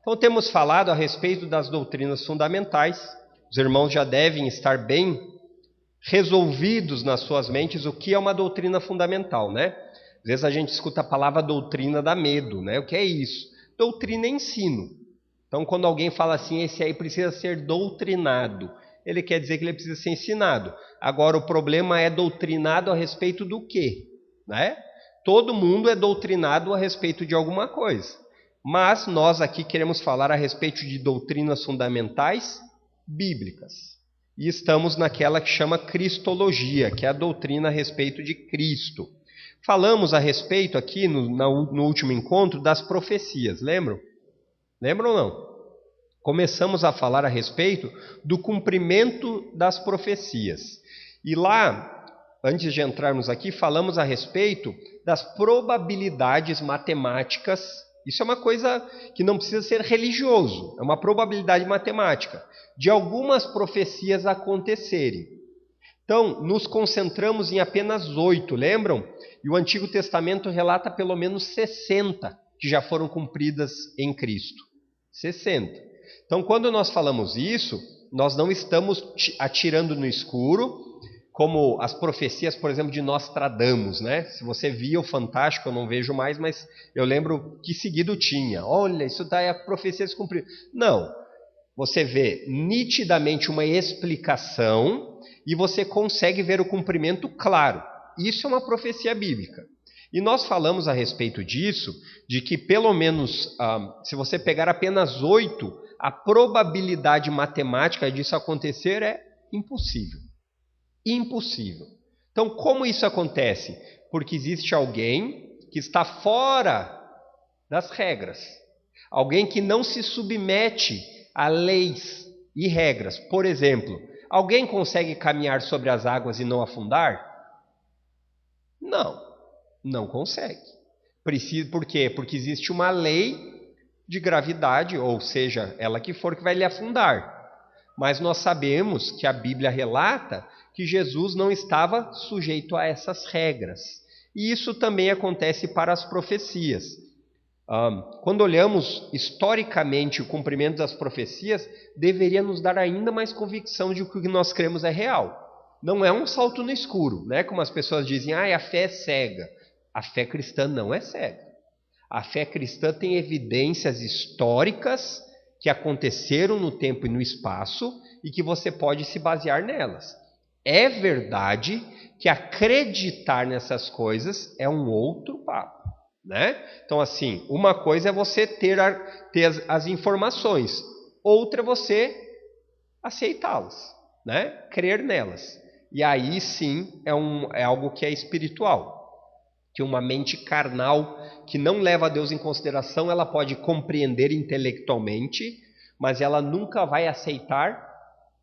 Então temos falado a respeito das doutrinas fundamentais. Os irmãos já devem estar bem resolvidos nas suas mentes o que é uma doutrina fundamental, né? Às vezes a gente escuta a palavra doutrina, dá medo, né? O que é isso? Doutrina é ensino. Então quando alguém fala assim, esse aí precisa ser doutrinado, ele quer dizer que ele precisa ser ensinado. Agora o problema é doutrinado a respeito do quê? Né? Todo mundo é doutrinado a respeito de alguma coisa. Mas nós aqui queremos falar a respeito de doutrinas fundamentais bíblicas. E estamos naquela que chama Cristologia, que é a doutrina a respeito de Cristo. Falamos a respeito aqui no último encontro das profecias, lembram? Lembram ou não? Começamos a falar a respeito do cumprimento das profecias. E lá, antes de entrarmos aqui, falamos a respeito das probabilidades matemáticas. Isso é uma coisa que não precisa ser religioso, é uma probabilidade matemática de algumas profecias acontecerem. Então, nos concentramos em apenas 8, lembram? E o Antigo Testamento relata pelo menos 60 que já foram cumpridas em Cristo. 60. Então, quando nós falamos isso, nós não estamos atirando no escuro, como as profecias, por exemplo, de Nostradamus, né? Se você via o Fantástico, eu não vejo mais, mas eu lembro que seguido tinha. Olha, isso daí a profecia se cumpriu. Não. Você vê nitidamente uma explicação e você consegue ver o cumprimento claro. Isso é uma profecia bíblica. E nós falamos a respeito disso, de que pelo menos, se você pegar apenas 8, a probabilidade matemática disso acontecer é impossível. Impossível. Então, como isso acontece? Porque existe alguém que está fora das regras. Alguém que não se submete a leis e regras. Por exemplo, alguém consegue caminhar sobre as águas e não afundar? Não, não consegue. Por quê? Porque existe uma lei de gravidade, ou seja, ela que for que vai lhe afundar. Mas nós sabemos que a Bíblia relata que Jesus não estava sujeito a essas regras. E isso também acontece para as profecias. Quando olhamos historicamente o cumprimento das profecias, deveria nos dar ainda mais convicção de que o que nós cremos é real. Não é um salto no escuro, né? Como as pessoas dizem, a fé é cega. A fé cristã não é cega. A fé cristã tem evidências históricas que aconteceram no tempo e no espaço e que você pode se basear nelas. É verdade que acreditar nessas coisas é um outro papo, né? Então, assim, uma coisa é você ter as informações, outra é você aceitá-las, né? Crer nelas. E aí sim é algo que é espiritual. Que uma mente carnal que não leva a Deus em consideração, ela pode compreender intelectualmente, mas ela nunca vai aceitar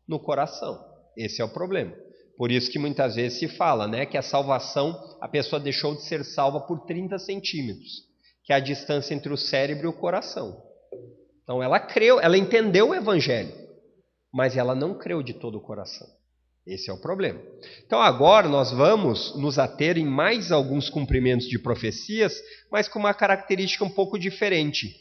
no coração. Esse é o problema. Por isso que muitas vezes se fala, né, que a salvação, a pessoa deixou de ser salva por 30 centímetros, que é a distância entre o cérebro e o coração. Então ela creu, ela entendeu o evangelho, mas ela não creu de todo o coração. Esse é o problema. Então agora nós vamos nos ater em mais alguns cumprimentos de profecias, mas com uma característica um pouco diferente.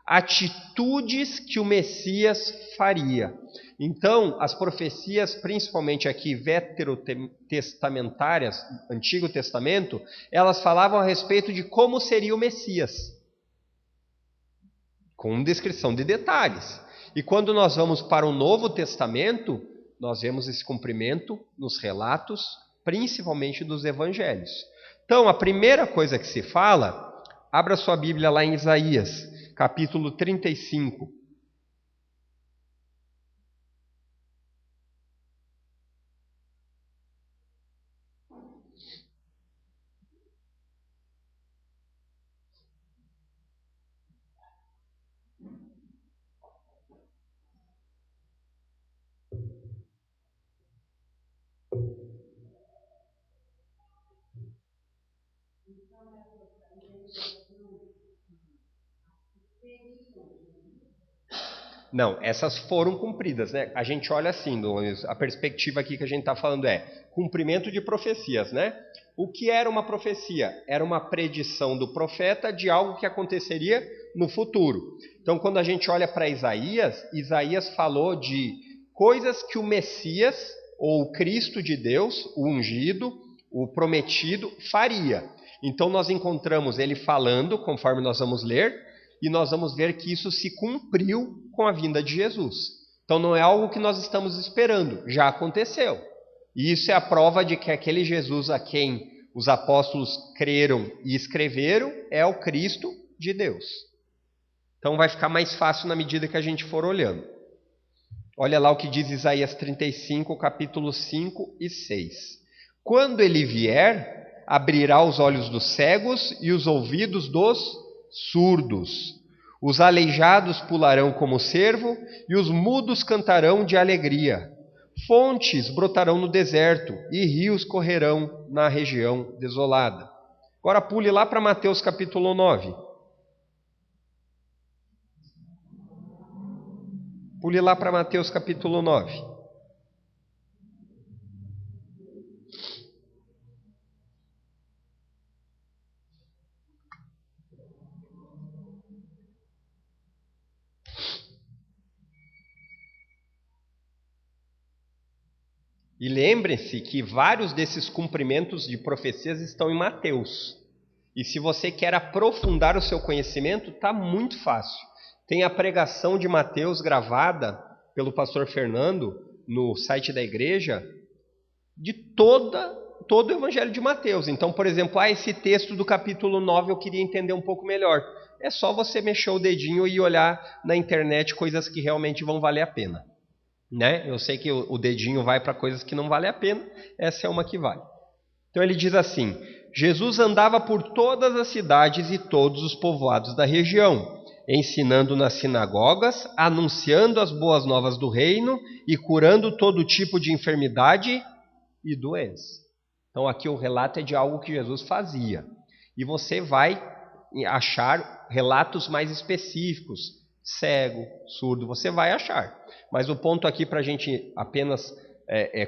Atitudes que o Messias faria. Então, as profecias, principalmente aqui veterotestamentárias, Antigo Testamento, elas falavam a respeito de como seria o Messias, com descrição de detalhes. E quando nós vamos para o Novo Testamento, nós vemos esse cumprimento nos relatos, principalmente dos evangelhos. Então, a primeira coisa que se fala, abra sua Bíblia lá em Isaías, capítulo 35. Não, essas foram cumpridas, né? A gente olha assim, a perspectiva aqui que a gente está falando é cumprimento de profecias, né? O que era uma profecia? Era uma predição do profeta de algo que aconteceria no futuro. Então, quando a gente olha para Isaías, Isaías falou de coisas que o Messias, ou o Cristo de Deus, o ungido, o prometido, faria. Então, nós encontramos ele falando, conforme nós vamos ler, e nós vamos ver que isso se cumpriu com a vinda de Jesus. Então, não é algo que nós estamos esperando, já aconteceu. E isso é a prova de que aquele Jesus a quem os apóstolos creram e escreveram é o Cristo de Deus. Então, vai ficar mais fácil na medida que a gente for olhando. Olha lá o que diz Isaías 35, capítulos 5 e 6. Quando ele vier, abrirá os olhos dos cegos e os ouvidos dos surdos. Os aleijados pularão como cervo e os mudos cantarão de alegria. Fontes brotarão no deserto e rios correrão na região desolada. Agora pule lá para Mateus capítulo 9. Pule lá para Mateus capítulo 9. E lembre-se que vários desses cumprimentos de profecias estão em Mateus. E se você quer aprofundar o seu conhecimento, está muito fácil. Tem a pregação de Mateus gravada pelo pastor Fernando no site da igreja de todo o evangelho de Mateus. Então, por exemplo, esse texto do capítulo 9 eu queria entender um pouco melhor. É só você mexer o dedinho e olhar na internet coisas que realmente vão valer a pena. Né? Eu sei que o dedinho vai para coisas que não valem a pena, essa é uma que vale. Então ele diz assim: Jesus andava por todas as cidades e todos os povoados da região, ensinando nas sinagogas, anunciando as boas novas do reino e curando todo tipo de enfermidade e doença. Então aqui o relato é de algo que Jesus fazia. E você vai achar relatos mais específicos. Cego, surdo, você vai achar. Mas o ponto aqui para a gente apenas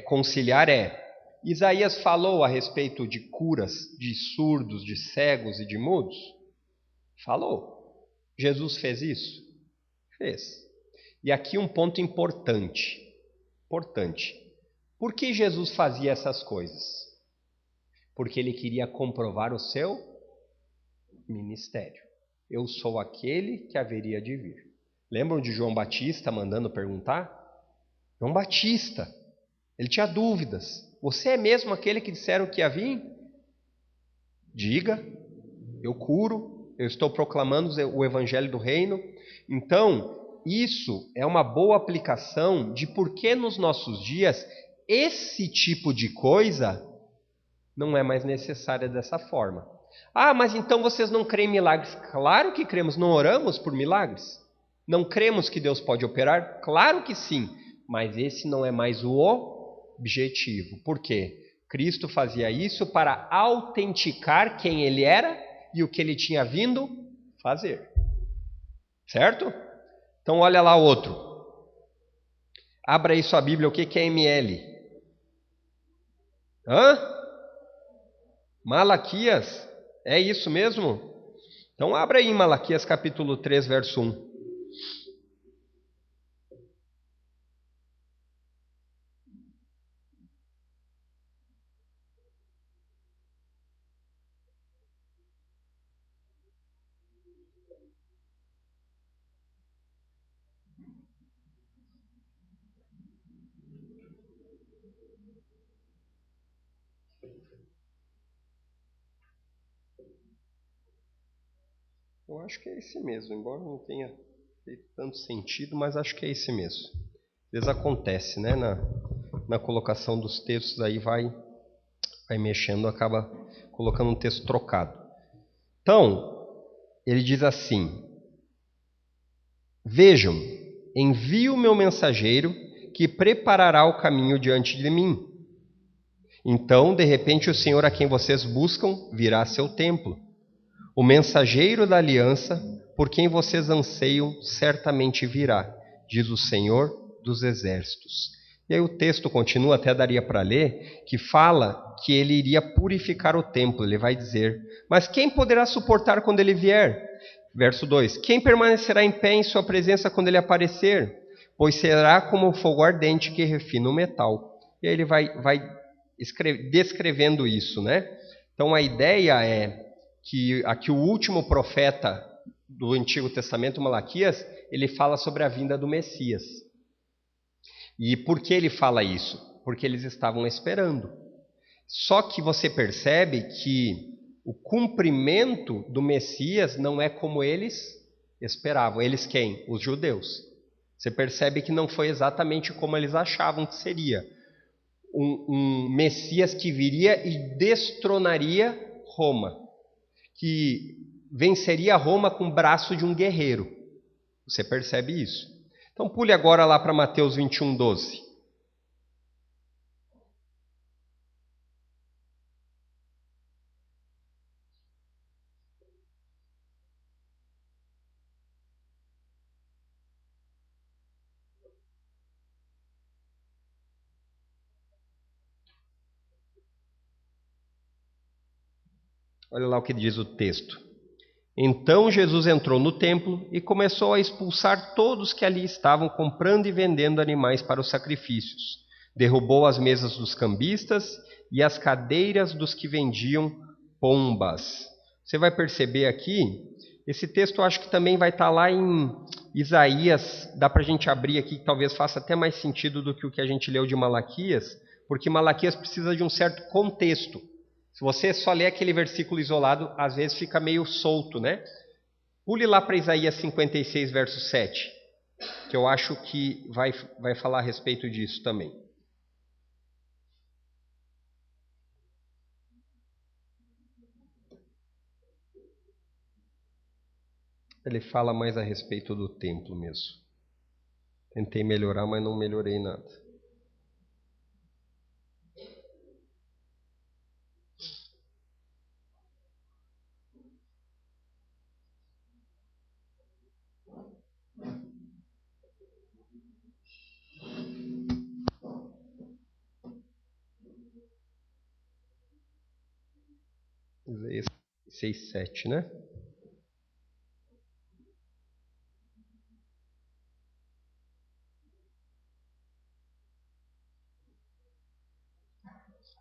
conciliar é: Isaías falou a respeito de curas de surdos, de cegos e de mudos? Falou. Jesus fez isso? Fez. E aqui um ponto importante. Por que Jesus fazia essas coisas? Porque ele queria comprovar o seu ministério. Eu sou aquele que haveria de vir. Lembram de João Batista mandando perguntar? João Batista, ele tinha dúvidas. Você é mesmo aquele que disseram que ia vir? Diga, eu curo, eu estou proclamando o evangelho do reino. Então, isso é uma boa aplicação de por que nos nossos dias esse tipo de coisa não é mais necessária dessa forma. Ah, mas então vocês não creem em milagres? Claro que cremos, não oramos por milagres? Não cremos que Deus pode operar? Claro que sim, mas esse não é mais o objetivo. Por quê? Cristo fazia isso para autenticar quem ele era e o que ele tinha vindo fazer. Certo? Então olha lá outro. Abra aí sua Bíblia, o que é ML? Malaquias? É isso mesmo? Então abra aí em Malaquias capítulo 3, verso 1. Eu acho que é esse mesmo, embora não tenha feito tanto sentido, mas acho que é esse mesmo. Às vezes acontece, né? Na colocação dos textos, aí vai mexendo, acaba colocando um texto trocado. Então, ele diz assim: vejam, envio o meu mensageiro que preparará o caminho diante de mim. Então, de repente, o Senhor a quem vocês buscam virá a seu templo. O mensageiro da aliança, por quem vocês anseiam, certamente virá. diz o Senhor dos Exércitos. E aí o texto continua, até daria para ler, que fala que ele iria purificar o templo. Ele vai dizer: mas quem poderá suportar quando ele vier? Verso 2: quem permanecerá em pé em sua presença quando ele aparecer? Pois será como o fogo ardente que refina o metal. E aí ele vai descrevendo isso, né? Então a ideia é que aqui o último profeta do Antigo Testamento, Malaquias, ele fala sobre a vinda do Messias. E por que ele fala isso? Porque eles estavam esperando. Só que você percebe que o cumprimento do Messias não é como eles esperavam. Eles quem? Os judeus. Você percebe que não foi exatamente como eles achavam que seria. Um Messias que viria e destronaria Roma. Que venceria Roma com o braço de um guerreiro. Você percebe isso? Então pule agora lá para Mateus 21, 12. Olha lá o que diz o texto. Então Jesus entrou no templo e começou a expulsar todos que ali estavam comprando e vendendo animais para os sacrifícios. Derrubou as mesas dos cambistas e as cadeiras dos que vendiam pombas. Você vai perceber aqui, esse texto eu acho que também vai estar lá em Isaías, dá para a gente abrir aqui, que talvez faça até mais sentido do que o que a gente leu de Malaquias, porque Malaquias precisa de um certo contexto. Se você só ler aquele versículo isolado, às vezes fica meio solto, né? Pule lá para Isaías 56, verso 7, que eu acho que vai falar a respeito disso também. Ele fala mais a respeito do templo mesmo. Tentei melhorar, mas não melhorei nada. Isaías 6, 7, né?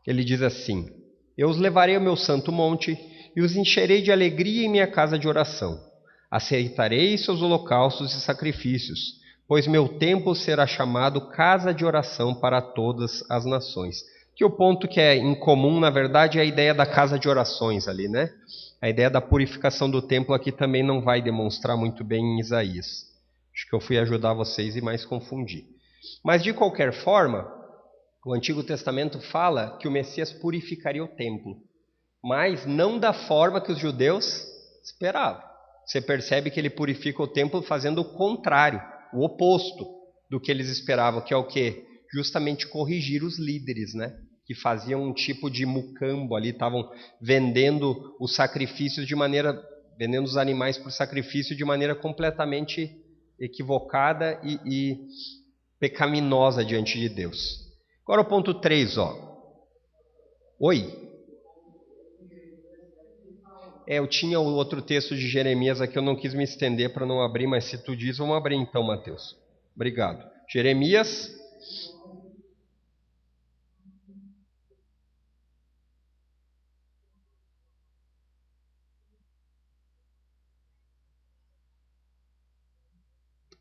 Ele diz assim: eu os levarei ao meu santo monte e os encherei de alegria em minha casa de oração. Aceitarei seus holocaustos e sacrifícios, pois meu templo será chamado casa de oração para todas as nações. Que o ponto que é incomum, na verdade, é a ideia da casa de orações ali, né? A ideia da purificação do templo aqui também não vai demonstrar muito bem em Isaías. Acho que eu fui ajudar vocês e mais confundi. Mas de qualquer forma, o Antigo Testamento fala que o Messias purificaria o templo, mas não da forma que os judeus esperavam. Você percebe que ele purifica o templo fazendo o contrário, o oposto do que eles esperavam, que é o quê? Justamente corrigir os líderes, né? Que faziam um tipo de mucambo ali, estavam vendendo os sacrifícios vendendo os animais por sacrifício de maneira completamente equivocada e pecaminosa diante de Deus. Agora o ponto 3, ó. Oi? Eu tinha o outro texto de Jeremias aqui, eu não quis me estender para não abrir, mas se tu diz, vamos abrir então, Mateus. Obrigado. Jeremias.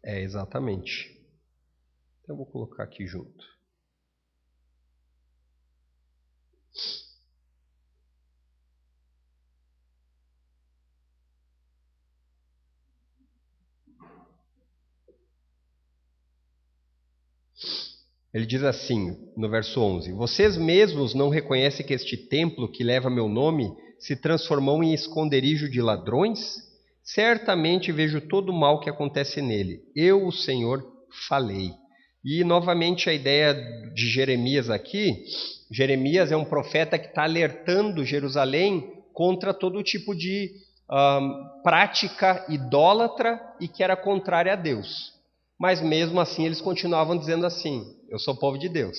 Exatamente. Então eu vou colocar aqui junto. Ele diz assim, no verso 11: vocês mesmos não reconhecem que este templo que leva meu nome se transformou em esconderijo de ladrões? Certamente vejo todo o mal que acontece nele. Eu, o Senhor, falei. E novamente a ideia de Jeremias aqui, Jeremias é um profeta que está alertando Jerusalém contra todo tipo de prática idólatra e que era contrária a Deus. Mas mesmo assim eles continuavam dizendo assim: eu sou povo de Deus,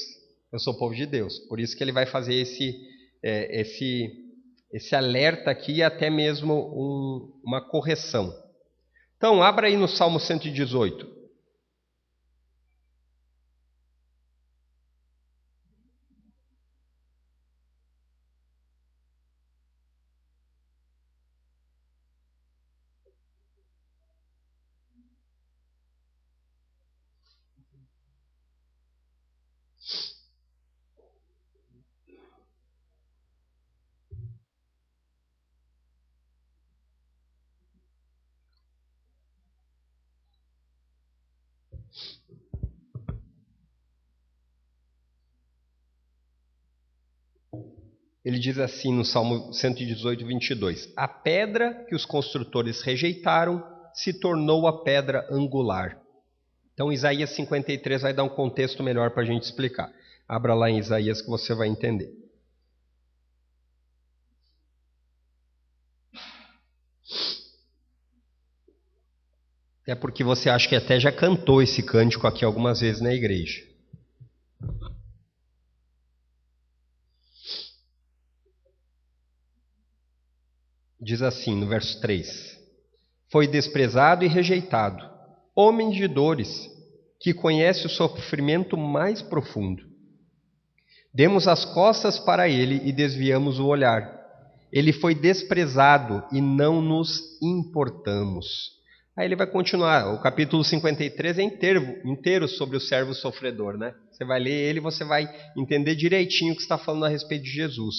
eu sou povo de Deus. Por isso que ele vai fazer esse alerta aqui e até mesmo uma correção. Então, abra aí no Salmo 118. Ele diz assim no Salmo 118, 22. A pedra que os construtores rejeitaram se tornou a pedra angular. Então, Isaías 53 vai dar um contexto melhor para a gente explicar. Abra lá em Isaías que você vai entender. É porque você acha que até já cantou esse cântico aqui algumas vezes na igreja. Diz assim no verso 3: Foi desprezado e rejeitado, homem de dores, que conhece o sofrimento mais profundo. Demos as costas para ele e desviamos o olhar. Ele foi desprezado e não nos importamos. Aí ele vai continuar, o capítulo 53 é inteiro sobre o servo sofredor, né? Você vai ler ele e você vai entender direitinho o que está falando a respeito de Jesus.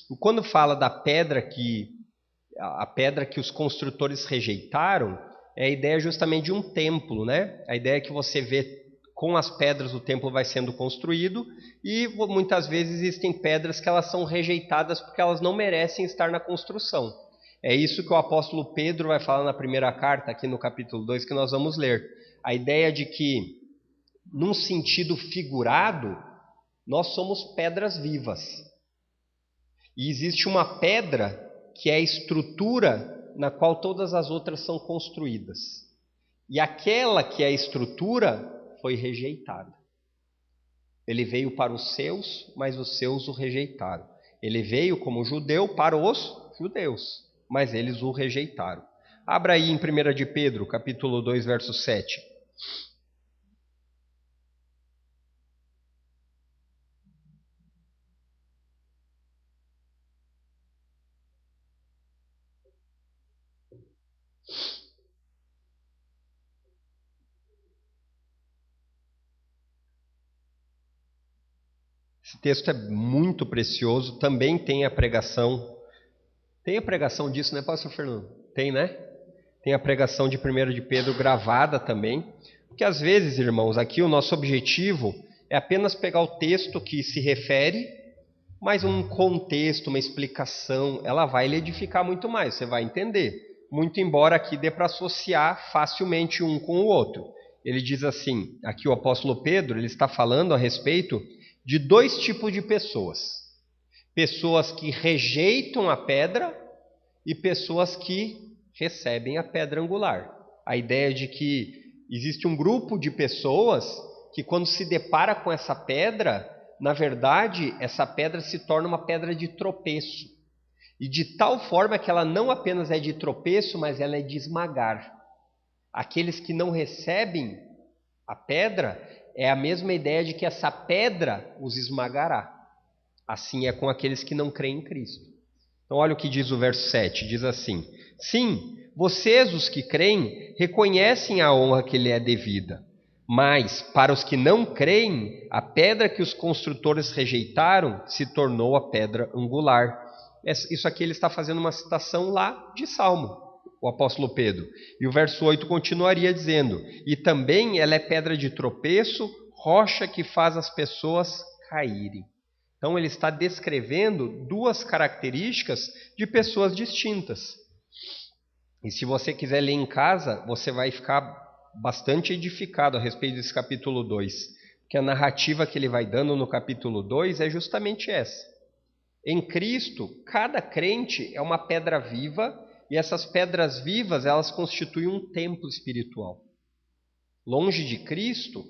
E quando fala da pedra a pedra que os construtores rejeitaram, é a ideia justamente de um templo, né? A ideia é que você vê com as pedras o templo vai sendo construído e muitas vezes existem pedras que elas são rejeitadas porque elas não merecem estar na construção. É isso que o apóstolo Pedro vai falar na primeira carta, aqui no capítulo 2, que nós vamos ler. A ideia de que, num sentido figurado, nós somos pedras vivas. E existe uma pedra que é a estrutura na qual todas as outras são construídas. E aquela que é a estrutura foi rejeitada. Ele veio para os seus, mas os seus o rejeitaram. Ele veio como judeu para os judeus, mas eles o rejeitaram. Abra aí em 1 de Pedro, capítulo 2, verso 7. Esse texto é muito precioso, também tem a pregação. Tem a pregação disso, né, pastor Fernando? Tem, né? Tem a pregação de 1 de Pedro gravada também. Porque às vezes, irmãos, aqui o nosso objetivo é apenas pegar o texto que se refere, mas um contexto, uma explicação, ela vai lhe edificar muito mais, você vai entender. Muito embora aqui dê para associar facilmente um com o outro. Ele diz assim, aqui o apóstolo Pedro, ele está falando a respeito de dois tipos de pessoas. Pessoas que rejeitam a pedra e pessoas que recebem a pedra angular. A ideia de que existe um grupo de pessoas que quando se depara com essa pedra, na verdade, essa pedra se torna uma pedra de tropeço. E de tal forma que ela não apenas é de tropeço, mas ela é de esmagar. Aqueles que não recebem a pedra, é a mesma ideia de que essa pedra os esmagará. Assim é com aqueles que não creem em Cristo. Então olha o que diz o verso 7, diz assim: Sim, vocês os que creem reconhecem a honra que lhe é devida, mas para os que não creem, a pedra que os construtores rejeitaram se tornou a pedra angular. Isso aqui ele está fazendo uma citação lá de Salmo, o apóstolo Pedro. E o verso 8 continuaria dizendo: E também ela é pedra de tropeço, rocha que faz as pessoas caírem. Então ele está descrevendo duas características de pessoas distintas. E se você quiser ler em casa, você vai ficar bastante edificado a respeito desse capítulo 2. Porque a narrativa que ele vai dando no capítulo 2 é justamente essa. Em Cristo, cada crente é uma pedra viva, e essas pedras vivas, elas constituem um templo espiritual. Longe de Cristo,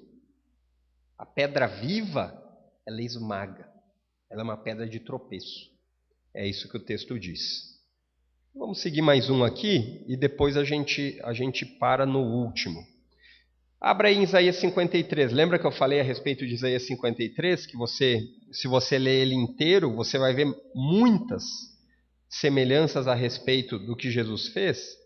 a pedra viva, ela esmaga. Ela é uma pedra de tropeço. É isso que o texto diz. Vamos seguir mais um aqui e depois a gente para no último. Abra aí em Isaías 53. Lembra que eu falei a respeito de Isaías 53? Que se você ler ele inteiro, você vai ver muitas semelhanças a respeito do que Jesus fez.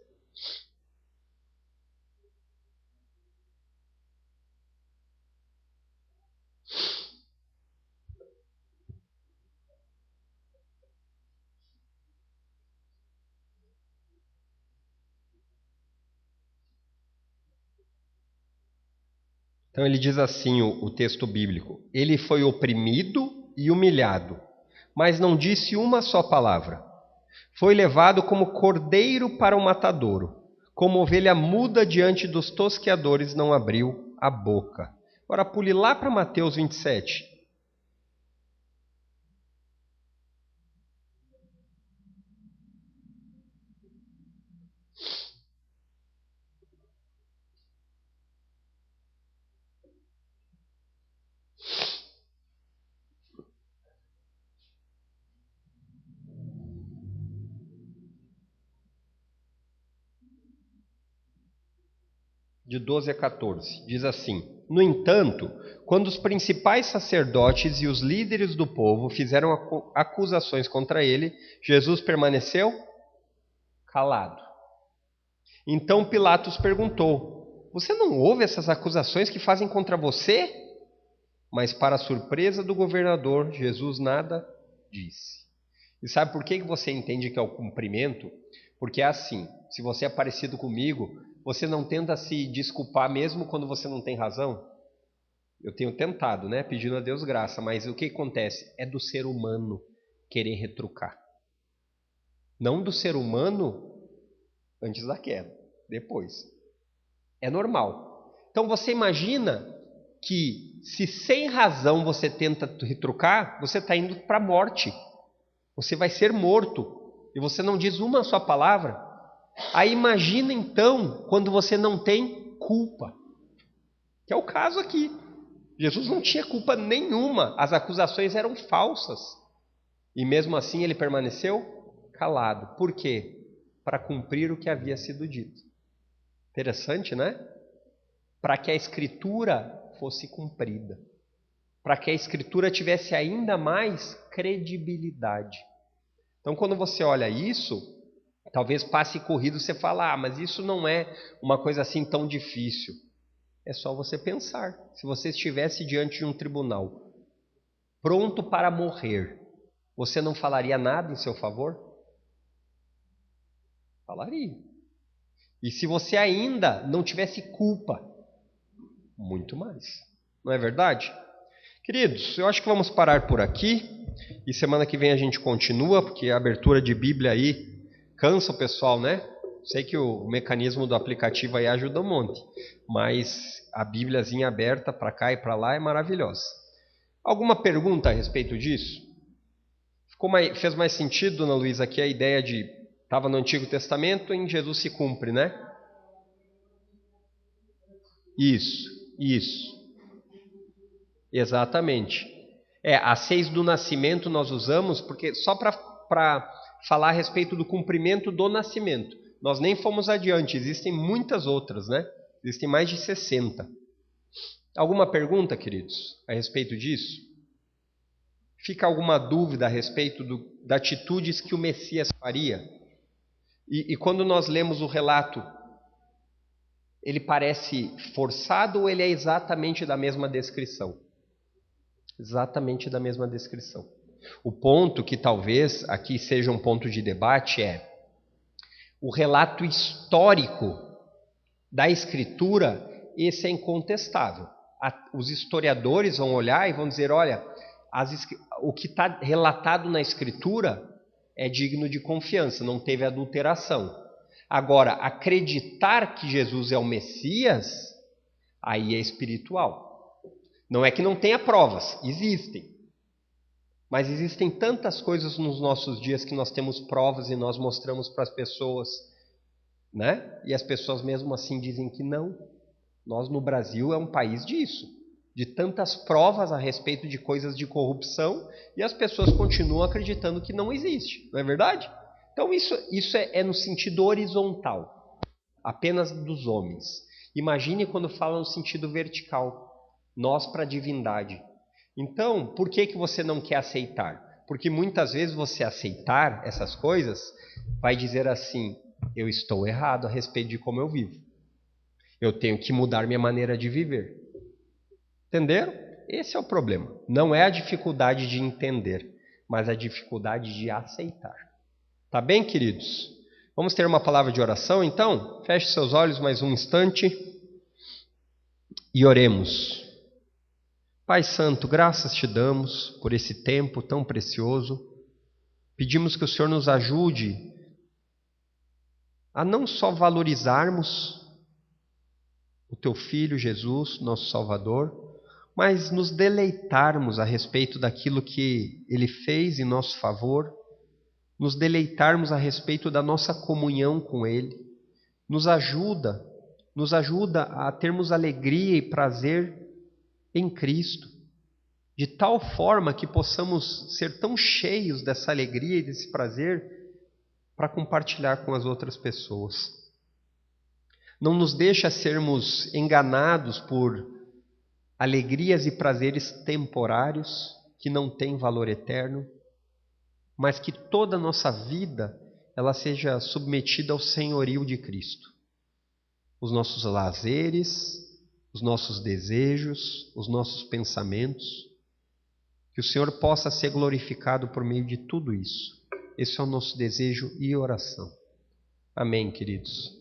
Então ele diz assim, o texto bíblico: ele foi oprimido e humilhado, mas não disse uma só palavra. Foi levado como cordeiro para o matadouro, como ovelha muda diante dos tosqueadores não abriu a boca. Agora pule lá para Mateus 27. De 12 a 14, diz assim: no entanto, quando os principais sacerdotes e os líderes do povo fizeram acusações contra ele, Jesus permaneceu calado. Então Pilatos perguntou: você não ouve essas acusações que fazem contra você? Mas para a surpresa do governador, Jesus nada disse. E sabe por que você entende que é o cumprimento? Porque é assim, se você é parecido comigo, você não tenta se desculpar mesmo quando você não tem razão? Eu tenho tentado, né? Pedindo a Deus graça, mas o que acontece? É do ser humano querer retrucar. Não do ser humano antes da queda, depois. É normal. Então você imagina que se sem razão você tenta retrucar, você está indo para a morte. Você vai ser morto e você não diz uma só palavra. Aí imagina então quando você não tem culpa, que é o caso aqui. Jesus não tinha culpa nenhuma, as acusações eram falsas e mesmo assim ele permaneceu calado. Por quê? Para cumprir o que havia sido dito. Interessante, né? Para que a escritura fosse cumprida, para que a escritura tivesse ainda mais credibilidade. Então, quando você olha isso, talvez passe corrido você fala: mas isso não é uma coisa assim tão difícil. É só você pensar. Se você estivesse diante de um tribunal, pronto para morrer, você não falaria nada em seu favor? Falaria. E se você ainda não tivesse culpa, muito mais. Não é verdade? Queridos, eu acho que vamos parar por aqui. E semana que vem a gente continua, porque a abertura de Bíblia aí cansa o pessoal, né? Sei que o mecanismo do aplicativo aí ajuda um monte, mas a Bíbliazinha aberta para cá e para lá é maravilhosa. Alguma pergunta a respeito disso? Fez mais sentido, dona Luísa, aqui a ideia de estava no Antigo Testamento, em Jesus se cumpre, né? Isso. Exatamente. A 6 do nascimento nós usamos porque só para falar a respeito do cumprimento do nascimento. Nós nem fomos adiante, existem muitas outras, né? Existem mais de 60. Alguma pergunta, queridos, a respeito disso? Fica alguma dúvida a respeito das atitudes que o Messias faria? E quando nós lemos o relato, ele parece forçado ou ele é exatamente da mesma descrição? Exatamente da mesma descrição. O ponto que talvez aqui seja um ponto de debate é o relato histórico da Escritura. Esse é incontestável. Os historiadores vão olhar e vão dizer: olha, o que está relatado na Escritura é digno de confiança, não teve adulteração. Agora, acreditar que Jesus é o Messias, aí é espiritual. Não é que não tenha provas, existem. Mas existem tantas coisas nos nossos dias que nós temos provas e nós mostramos para as pessoas, né? E as pessoas mesmo assim dizem que não Nós no Brasil é um país disso, de tantas provas a respeito de coisas de corrupção e as pessoas continuam acreditando que não existe, não é verdade? Então isso é no sentido horizontal, apenas dos homens. Imagine quando fala no sentido vertical, nós para a divindade. Então, por que você não quer aceitar? Porque muitas vezes você aceitar essas coisas vai dizer assim, eu estou errado a respeito de como eu vivo. Eu tenho que mudar minha maneira de viver. Entenderam? Esse é o problema. Não é a dificuldade de entender, mas a dificuldade de aceitar. Tá bem, queridos? Vamos ter uma palavra de oração, então? Feche seus olhos mais um instante e oremos. Pai Santo, graças te damos por esse tempo tão precioso. Pedimos que o Senhor nos ajude a não só valorizarmos o Teu Filho Jesus, nosso Salvador, mas nos deleitarmos a respeito daquilo que Ele fez em nosso favor, nos deleitarmos a respeito da nossa comunhão com Ele. Nos ajuda a termos alegria e prazer em Cristo, de tal forma que possamos ser tão cheios dessa alegria e desse prazer para compartilhar com as outras pessoas. Não nos deixa sermos enganados por alegrias e prazeres temporários que não têm valor eterno, mas que toda a nossa vida ela seja submetida ao senhorio de Cristo. Os nossos lazeres, os nossos desejos, os nossos pensamentos, que o Senhor possa ser glorificado por meio de tudo isso. Esse é o nosso desejo e oração. Amém, queridos.